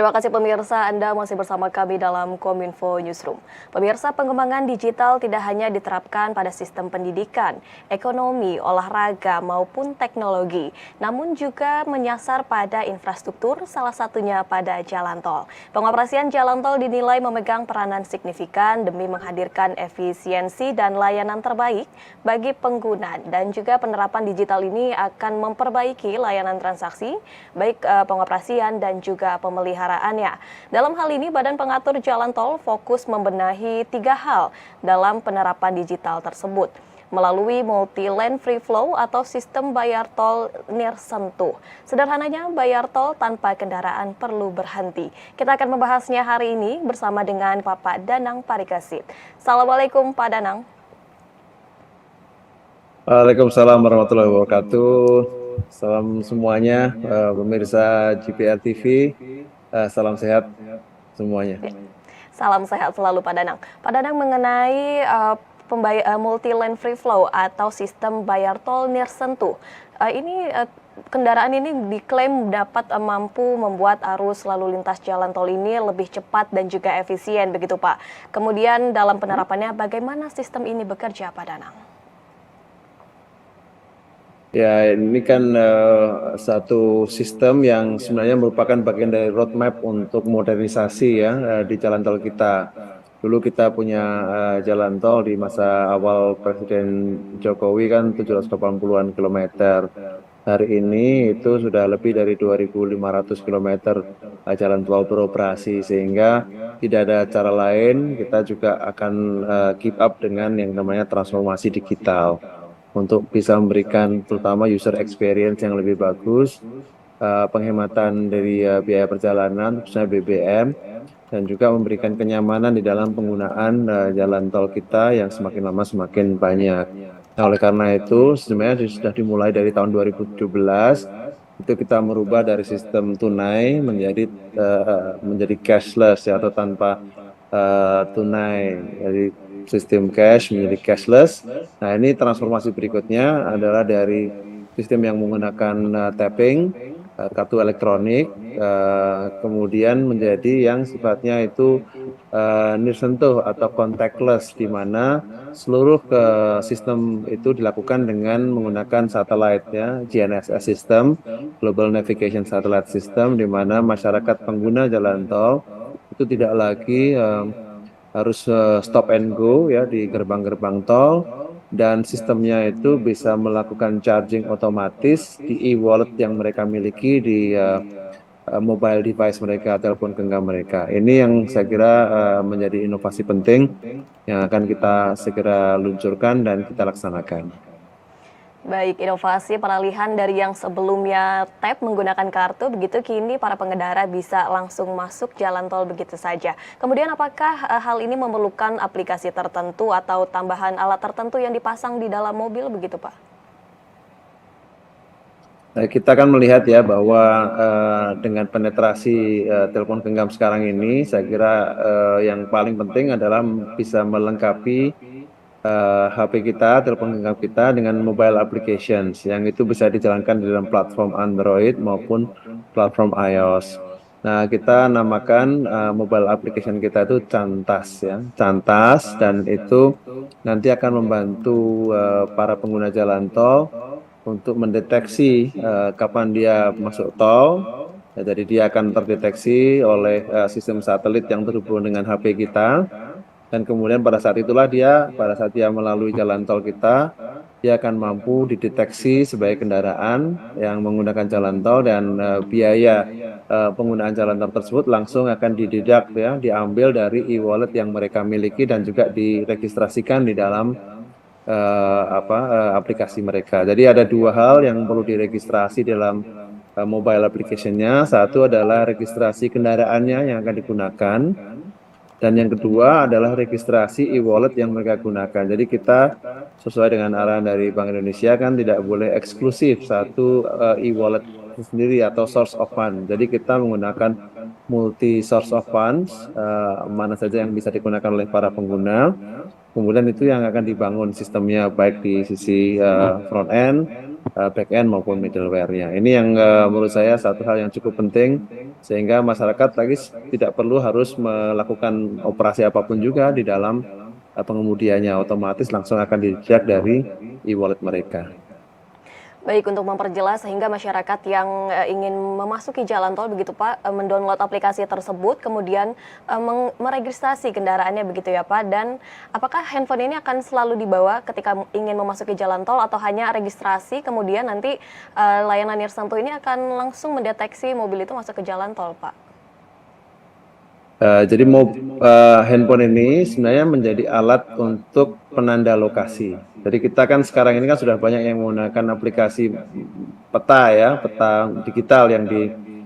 Terima kasih pemirsa, Anda masih bersama kami dalam Kominfo Newsroom. Pemirsa, pengembangan digital tidak hanya diterapkan pada sistem pendidikan, ekonomi, olahraga, maupun teknologi, namun juga menyasar pada infrastruktur, salah satunya pada jalan tol. Pengoperasian jalan tol dinilai memegang peranan signifikan demi menghadirkan efisiensi dan layanan terbaik bagi pengguna, dan juga penerapan digital ini akan memperbaiki layanan transaksi, baik pengoperasian dan juga pemeliharaannya. Dalam hal ini, Badan Pengatur Jalan Tol fokus membenahi 3 hal dalam penerapan digital tersebut melalui multi-lane free flow atau sistem bayar tol nirsentuh. Sederhananya, bayar tol tanpa kendaraan perlu berhenti. Kita akan membahasnya hari ini bersama dengan Bapak Danang Parikesit. Assalamualaikum Pak Danang. Waalaikumsalam warahmatullahi wabarakatuh. Salam semuanya, pemirsa GPR TV. Salam sehat semuanya. Salam sehat selalu Pak Danang. Pak Danang, mengenai multi-lane free flow atau sistem bayar tol nirsentuh. Kendaraan ini diklaim dapat mampu membuat arus lalu lintas jalan tol ini lebih cepat dan juga efisien, begitu Pak. Kemudian dalam penerapannya, bagaimana sistem ini bekerja, Pak Danang? Ya, ini kan satu sistem yang sebenarnya merupakan bagian dari roadmap untuk modernisasi ya di jalan tol kita. Dulu kita punya jalan tol di masa awal Presiden Jokowi kan 780-an kilometer. Hari ini itu sudah lebih dari 2.500 kilometer jalan tol beroperasi, sehingga tidak ada cara lain, kita juga akan keep up dengan yang namanya transformasi digital untuk bisa memberikan terutama user experience yang lebih bagus, penghematan dari biaya perjalanan, khususnya BBM, dan juga memberikan kenyamanan di dalam penggunaan jalan tol kita yang semakin lama semakin banyak. Nah, oleh karena itu, sebenarnya sudah dimulai dari tahun 2017, itu kita merubah dari sistem tunai menjadi cashless ya, atau tanpa tunai. Jadi sistem cash menjadi cashless. Nah, ini transformasi berikutnya adalah dari sistem yang menggunakan tapping, kartu elektronik, kemudian menjadi yang sifatnya itu nirsentuh atau contactless, di mana seluruh sistem itu dilakukan dengan menggunakan satelit ya, GNSS system, Global Navigation Satellite System, di mana masyarakat pengguna jalan tol itu tidak lagi harus stop and go ya di gerbang-gerbang tol, dan sistemnya itu bisa melakukan charging otomatis di e-wallet yang mereka miliki di mobile device mereka, telepon genggam mereka. Ini yang saya kira menjadi inovasi penting yang akan kita segera luncurkan dan kita laksanakan. Baik, inovasi peralihan dari yang sebelumnya tap menggunakan kartu, begitu kini para pengendara bisa langsung masuk jalan tol begitu saja. Kemudian apakah hal ini memerlukan aplikasi tertentu atau tambahan alat tertentu yang dipasang di dalam mobil begitu Pak? Nah, kita kan melihat ya bahwa dengan penetrasi telepon genggam sekarang ini, saya kira yang paling penting adalah bisa melengkapi HP kita, telepon genggam kita dengan mobile applications yang itu bisa dijalankan di dalam platform Android maupun platform iOS. Nah, kita namakan mobile application kita itu Cantas ya, Cantas, dan itu nanti akan membantu para pengguna jalan tol untuk mendeteksi kapan dia masuk tol. Ya, jadi dia akan terdeteksi oleh sistem satelit yang terhubung dengan HP kita. Dan kemudian pada saat itulah pada saat dia melalui jalan tol kita, dia akan mampu dideteksi sebagai kendaraan yang menggunakan jalan tol, dan biaya penggunaan jalan tol tersebut langsung akan dideduct ya, diambil dari e-wallet yang mereka miliki dan juga diregistrasikan di dalam aplikasi mereka. Jadi ada 2 hal yang perlu diregistrasi dalam mobile application-nya. Satu adalah registrasi kendaraannya yang akan digunakan, dan yang kedua adalah registrasi e-wallet yang mereka gunakan. Jadi kita sesuai dengan arahan dari Bank Indonesia kan tidak boleh eksklusif satu e-wallet sendiri atau source of fund. Jadi kita menggunakan multi source of funds, mana saja yang bisa digunakan oleh para pengguna. Kemudian itu yang akan dibangun sistemnya baik di sisi front end, back end maupun middleware-nya. Ini yang menurut saya satu hal yang cukup penting sehingga masyarakat lagi tidak perlu harus melakukan operasi apapun juga di dalam pengemudiannya, otomatis langsung akan dijak dari e-wallet mereka. Baik, untuk memperjelas sehingga masyarakat yang ingin memasuki jalan tol begitu Pak, mendownload aplikasi tersebut, kemudian meregistrasi kendaraannya begitu ya Pak, dan apakah handphone ini akan selalu dibawa ketika ingin memasuki jalan tol atau hanya registrasi, kemudian nanti layanan Nirsanto ini akan langsung mendeteksi mobil itu masuk ke jalan tol Pak? Jadi handphone ini sebenarnya menjadi alat untuk penanda lokasi. Jadi kita kan sekarang ini kan sudah banyak yang menggunakan aplikasi peta ya, peta digital yang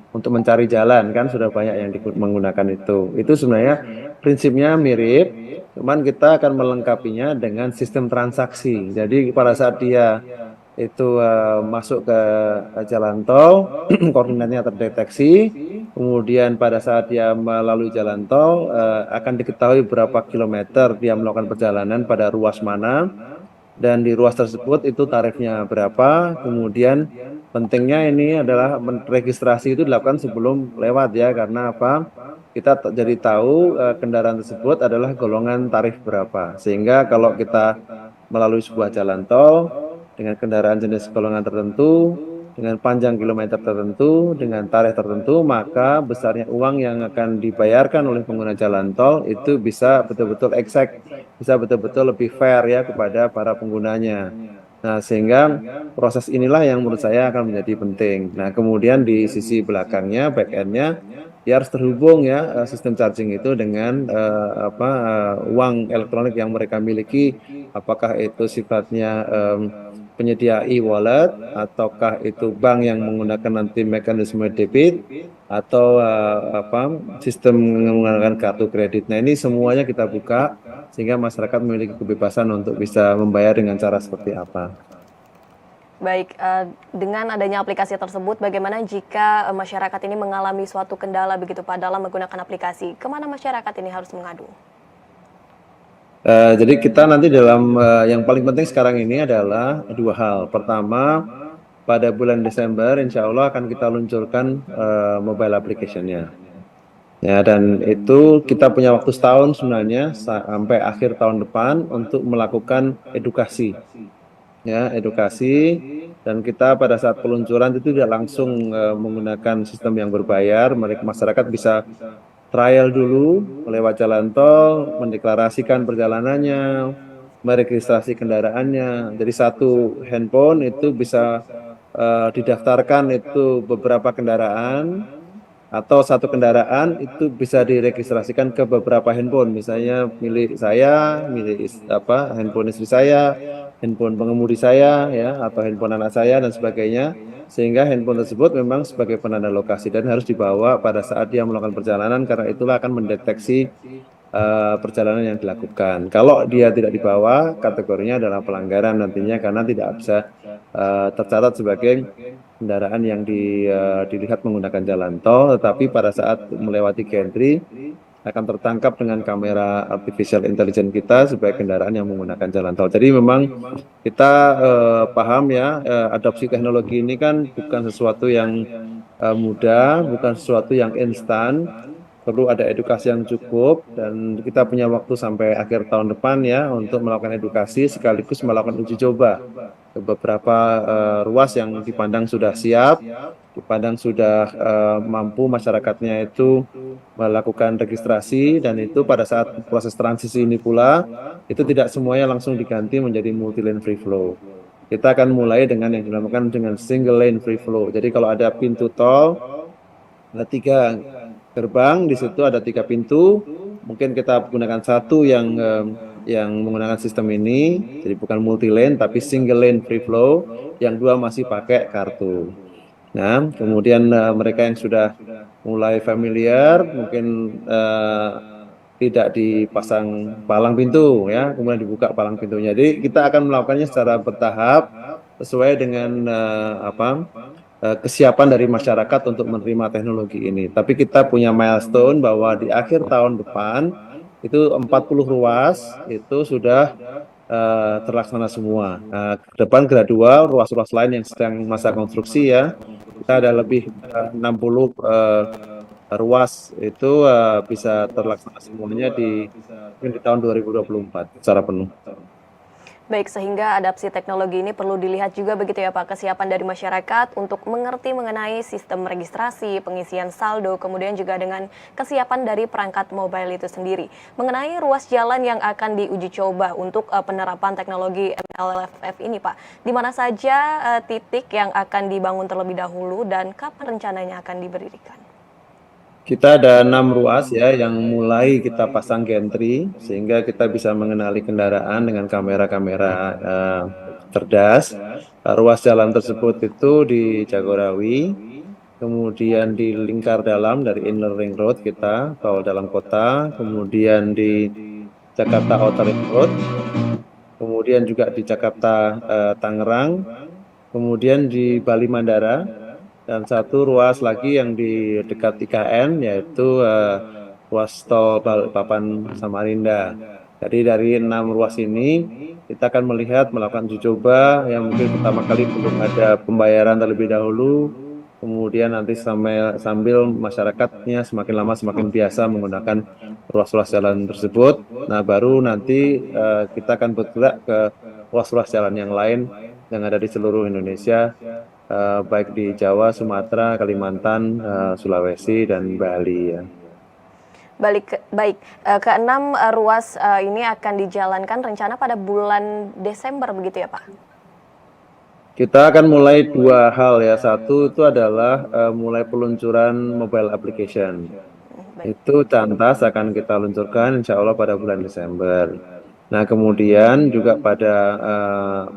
untuk mencari jalan kan sudah banyak yang menggunakan itu. Itu sebenarnya prinsipnya mirip, cuman kita akan melengkapinya dengan sistem transaksi. Jadi pada saat dia itu masuk ke jalan tol, koordinatnya terdeteksi, kemudian pada saat dia melalui jalan tol akan diketahui berapa kilometer dia melakukan perjalanan pada ruas mana, dan di ruas tersebut itu tarifnya berapa. Kemudian pentingnya ini adalah registrasi itu dilakukan sebelum lewat ya, karena apa? Kita jadi tahu kendaraan tersebut adalah golongan tarif berapa, sehingga kalau kita melalui sebuah jalan tol dengan kendaraan jenis golongan tertentu, dengan panjang kilometer tertentu, dengan tarif tertentu, maka besarnya uang yang akan dibayarkan oleh pengguna jalan tol itu bisa betul-betul exact, bisa betul-betul lebih fair ya kepada para penggunanya. Nah, sehingga proses inilah yang menurut saya akan menjadi penting. Nah, kemudian di sisi belakangnya, back-end-nya, ya harus terhubung ya sistem charging itu dengan uang elektronik yang mereka miliki, apakah itu sifatnya penyedia e-wallet, ataukah itu bank yang menggunakan nanti mekanisme debit, atau sistem menggunakan kartu kredit. Nah, ini semuanya kita buka sehingga masyarakat memiliki kebebasan untuk bisa membayar dengan cara seperti apa. Baik, dengan adanya aplikasi tersebut, bagaimana jika masyarakat ini mengalami suatu kendala begitu Pak dalam menggunakan aplikasi? Kemana masyarakat ini harus mengadu? Jadi kita nanti dalam yang paling penting sekarang ini adalah dua hal. Pertama, pada bulan Desember insya Allah akan kita luncurkan mobile application-nya. Ya, dan itu kita punya waktu setahun sebenarnya sampai akhir tahun depan untuk melakukan edukasi. Ya, edukasi, dan kita pada saat peluncuran itu tidak langsung menggunakan sistem yang berbayar. Masyarakat bisa trial dulu lewat jalan tol, mendeklarasikan perjalanannya, meregistrasi kendaraannya. Jadi satu handphone itu bisa didaftarkan itu beberapa kendaraan, atau satu kendaraan itu bisa diregistrasikan ke beberapa handphone, misalnya milik saya, handphone istri saya, handphone pengemudi saya ya, atau handphone anak saya dan sebagainya, sehingga handphone tersebut memang sebagai penanda lokasi dan harus dibawa pada saat dia melakukan perjalanan, karena itulah akan mendeteksi perjalanan yang dilakukan. Kalau dia tidak dibawa, kategorinya adalah pelanggaran nantinya, karena tidak bisa tercatat sebagai kendaraan yang dilihat menggunakan jalan tol, tetapi pada saat melewati gantry akan tertangkap dengan kamera artificial intelligence kita sebagai kendaraan yang menggunakan jalan tol. Jadi memang kita paham ya, adopsi teknologi ini kan bukan sesuatu yang mudah, bukan sesuatu yang instan, perlu ada edukasi yang cukup, dan kita punya waktu sampai akhir tahun depan ya untuk melakukan edukasi sekaligus melakukan uji coba ke beberapa ruas yang dipandang sudah siap, dipandang sudah mampu masyarakatnya itu melakukan registrasi, dan itu pada saat proses transisi ini pula itu tidak semuanya langsung diganti menjadi multi lane free flow. Kita akan mulai dengan yang dinamakan dengan single lane free flow. Jadi kalau ada pintu tol, ada 3 gerbang, di situ ada 3 pintu, mungkin kita gunakan satu yang menggunakan sistem ini, jadi bukan multi lane tapi single lane free flow, yang 2 masih pakai kartu. Nah, kemudian mereka yang sudah mulai familiar mungkin tidak dipasang palang pintu ya, kemudian dibuka palang pintunya. Jadi kita akan melakukannya secara bertahap sesuai dengan kesiapan dari masyarakat untuk menerima teknologi ini. Tapi kita punya milestone bahwa di akhir tahun depan itu 40 ruas itu sudah terlaksana semua. Ke depan gradual, ruas-ruas lain yang sedang masa konstruksi ya, kita ada lebih 60 ruas itu bisa terlaksana semuanya mungkin di tahun 2024 secara penuh. Baik, sehingga adaptasi teknologi ini perlu dilihat juga begitu ya Pak, kesiapan dari masyarakat untuk mengerti mengenai sistem registrasi, pengisian saldo, kemudian juga dengan kesiapan dari perangkat mobile itu sendiri. Mengenai ruas jalan yang akan diuji coba untuk penerapan teknologi MLFF ini Pak, di mana saja titik yang akan dibangun terlebih dahulu dan kapan rencananya akan diberikan? Kita ada 6 ruas ya yang mulai kita pasang gantry sehingga kita bisa mengenali kendaraan dengan kamera-kamera cerdas. Ruas jalan tersebut itu di Jagorawi, kemudian di lingkar dalam dari Inner Ring Road kita, tol dalam kota, kemudian di Jakarta Outer Ring Road, kemudian juga di Jakarta Tangerang, kemudian di Bali Mandara, dan satu ruas lagi yang di dekat IKN yaitu ruas tol Balikpapan Samarinda. Jadi dari 6 ruas ini kita akan melakukan uji coba yang mungkin pertama kali belum ada pembayaran terlebih dahulu, kemudian nanti sambil masyarakatnya semakin lama semakin biasa menggunakan ruas-ruas jalan tersebut. Nah baru nanti kita akan bergerak ke ruas-ruas jalan yang lain yang ada di seluruh Indonesia, baik di Jawa, Sumatera, Kalimantan, Sulawesi, dan Bali ya. Baik, keenam ruas ini akan dijalankan rencana pada bulan Desember begitu ya Pak? Kita akan mulai 2 hal ya. Satu itu adalah mulai peluncuran mobile application. Itu Cantas akan kita luncurkan insya Allah pada bulan Desember. Nah kemudian juga pada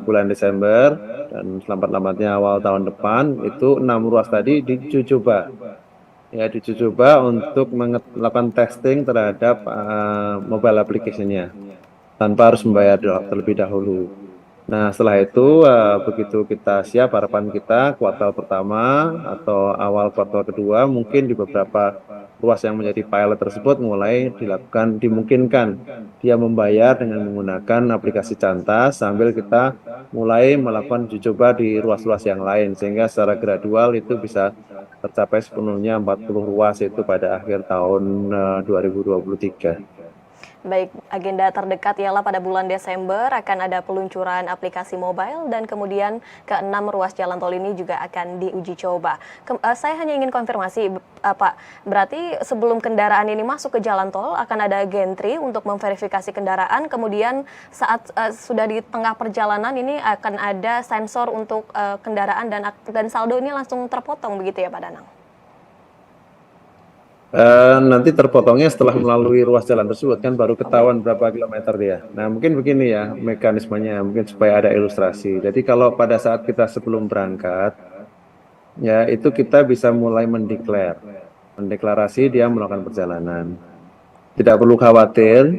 bulan Desember dan lambat-lambatnya awal tahun depan itu 6 ruas tadi diuji coba. Ya diuji coba untuk melakukan testing terhadap mobile application-nya tanpa harus membayar terlebih dahulu. Nah setelah itu begitu kita siap, harapan kita kuartal pertama atau awal kuartal kedua mungkin di beberapa ruas yang menjadi pilot tersebut mulai dimungkinkan dia membayar dengan menggunakan aplikasi Cantas sambil kita mulai melakukan uji coba di ruas-ruas yang lain sehingga secara gradual itu bisa tercapai sepenuhnya 40 ruas itu pada akhir tahun 2023. Baik, agenda terdekat ialah pada bulan Desember akan ada peluncuran aplikasi mobile dan kemudian keenam ruas jalan tol ini juga akan diuji coba. Saya hanya ingin konfirmasi, Pak, berarti sebelum kendaraan ini masuk ke jalan tol akan ada gantry untuk memverifikasi kendaraan, kemudian saat sudah di tengah perjalanan ini akan ada sensor untuk kendaraan dan saldo ini langsung terpotong begitu ya Pak Danang? Nanti terpotongnya setelah melalui ruas jalan tersebut kan baru ketahuan berapa kilometer dia. Nah mungkin begini ya mekanismenya mungkin supaya ada ilustrasi. Jadi kalau pada saat kita sebelum berangkat ya itu kita bisa mulai mendeklarasi dia melakukan perjalanan. Tidak perlu khawatir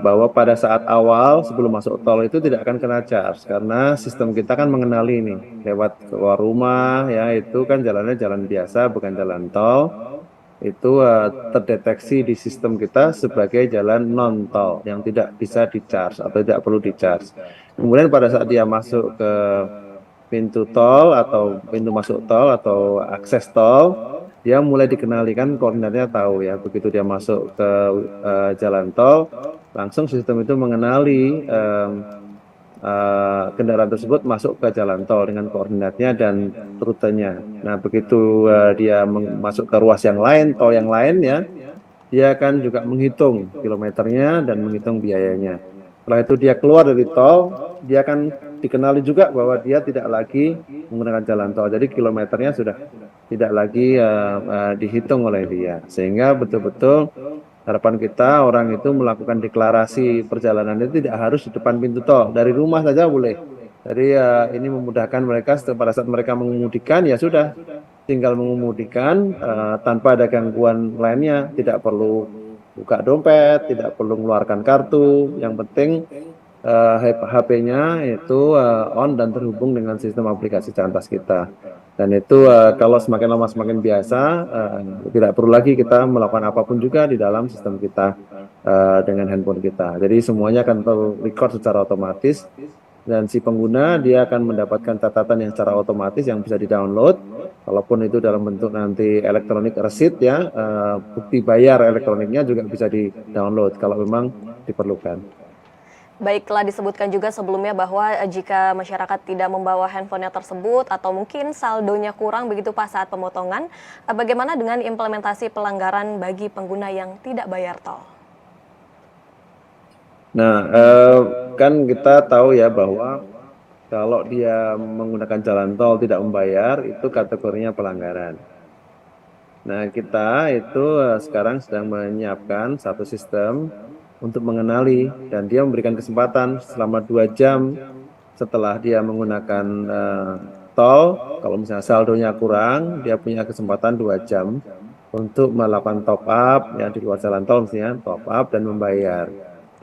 bahwa pada saat awal sebelum masuk tol itu tidak akan kena charge karena sistem kita kan mengenali ini lewat keluar rumah ya itu kan jalannya jalan biasa bukan jalan tol. Itu terdeteksi di sistem kita sebagai jalan non tol yang tidak bisa di-charge atau tidak perlu di-charge. Kemudian pada saat dia masuk ke pintu tol atau pintu masuk tol atau akses tol, dia mulai dikenalikan koordinatnya tahu ya. Begitu dia masuk ke jalan tol, langsung sistem itu mengenali kendaraan tersebut masuk ke jalan tol dengan koordinatnya dan rutenya. Nah, begitu dia masuk ke ruas yang lain, tol yang lain ya, dia akan juga menghitung kilometernya dan menghitung biayanya. Setelah itu dia keluar dari tol, dia akan dikenali juga bahwa dia tidak lagi menggunakan jalan tol. Jadi kilometernya sudah tidak lagi dihitung oleh dia. Sehingga betul-betul harapan kita orang itu melakukan deklarasi perjalanan itu tidak harus di depan pintu tol, dari rumah saja boleh. Jadi ini memudahkan mereka pada saat mereka mengemudikan ya sudah tinggal mengemudikan tanpa ada gangguan lainnya, tidak perlu buka dompet, tidak perlu mengeluarkan kartu, yang penting HP-nya itu on dan terhubung dengan sistem aplikasi Cantas kita. Dan itu kalau semakin lama semakin biasa, tidak perlu lagi kita melakukan apapun juga di dalam sistem kita dengan handphone kita. Jadi semuanya akan ter-record secara otomatis dan si pengguna dia akan mendapatkan catatan yang secara otomatis yang bisa di-download Kalaupun itu dalam bentuk nanti elektronik receipt ya, bukti bayar elektroniknya juga bisa di-download kalau memang diperlukan. Baik, telah disebutkan juga sebelumnya bahwa jika masyarakat tidak membawa handphonenya tersebut atau mungkin saldonya kurang begitu Pak saat pemotongan, bagaimana dengan implementasi pelanggaran bagi pengguna yang tidak bayar tol? Nah, kan kita tahu ya bahwa kalau dia menggunakan jalan tol tidak membayar, itu kategorinya pelanggaran. Nah, kita itu sekarang sedang menyiapkan satu sistem untuk mengenali dan dia memberikan kesempatan selama 2 jam setelah dia menggunakan tol, kalau misalnya saldonya kurang, dia punya kesempatan 2 jam untuk melakukan top up ya di luar jalan tol misalnya top up dan membayar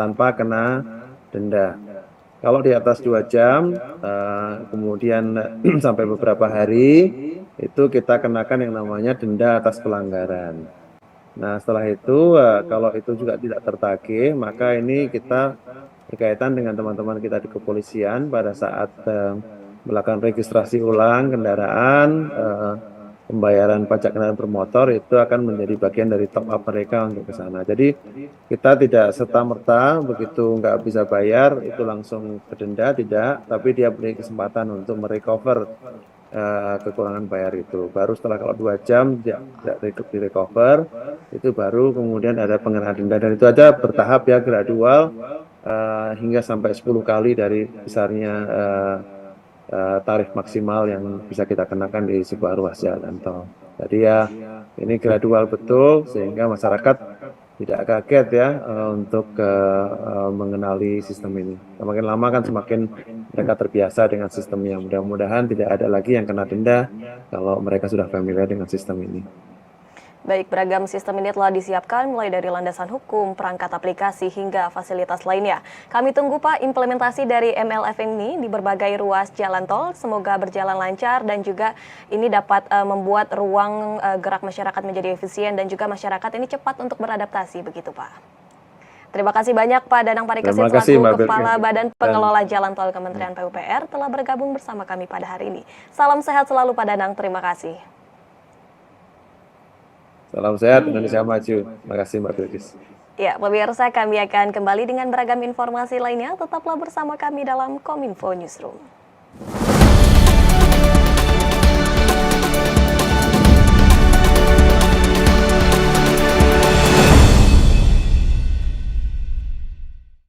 tanpa kena denda. Kalau di atas 2 jam, kemudian sampai beberapa hari, itu kita kenakan yang namanya denda atas pelanggaran. Nah, setelah itu, kalau itu juga tidak tertagih, maka ini kita berkaitan dengan teman-teman kita di kepolisian pada saat melakukan registrasi ulang kendaraan, pembayaran pajak kendaraan bermotor itu akan menjadi bagian dari top up mereka untuk ke sana. Jadi kita tidak serta-merta begitu nggak bisa bayar itu langsung berdenda, tidak, tapi dia beri kesempatan untuk merecover kekurangan bayar itu. Baru setelah kalau 2 jam tidak direcover, itu baru kemudian ada pengenaan denda dan itu aja bertahap ya gradual hingga sampai 10 kali dari besarnya tarif maksimal yang bisa kita kenakan di sebuah ruas jalan tol. Jadi ya ini gradual betul sehingga masyarakat tidak kaget ya untuk mengenali sistem ini. Semakin lama kan semakin mereka terbiasa dengan sistemnya. Mudah-mudahan tidak ada lagi yang kena denda kalau mereka sudah familiar dengan sistem ini. Baik, beragam sistem ini telah disiapkan mulai dari landasan hukum, perangkat aplikasi, hingga fasilitas lainnya. Kami tunggu Pak implementasi dari MLF ini di berbagai ruas jalan tol. Semoga berjalan lancar dan juga ini dapat membuat ruang gerak masyarakat menjadi efisien dan juga masyarakat ini cepat untuk beradaptasi, begitu Pak. Terima kasih banyak Pak Danang Parikesit selaku Kepala Badan Pengelola Jalan Tol Kementerian PUPR telah bergabung bersama kami pada hari ini. Salam sehat selalu Pak Danang, terima kasih. Salam sehat, Indonesia maju. Terima kasih Mbak Bilkis. Ya, pemirsa, kami akan kembali dengan beragam informasi lainnya. Tetaplah bersama kami dalam Kominfo Newsroom.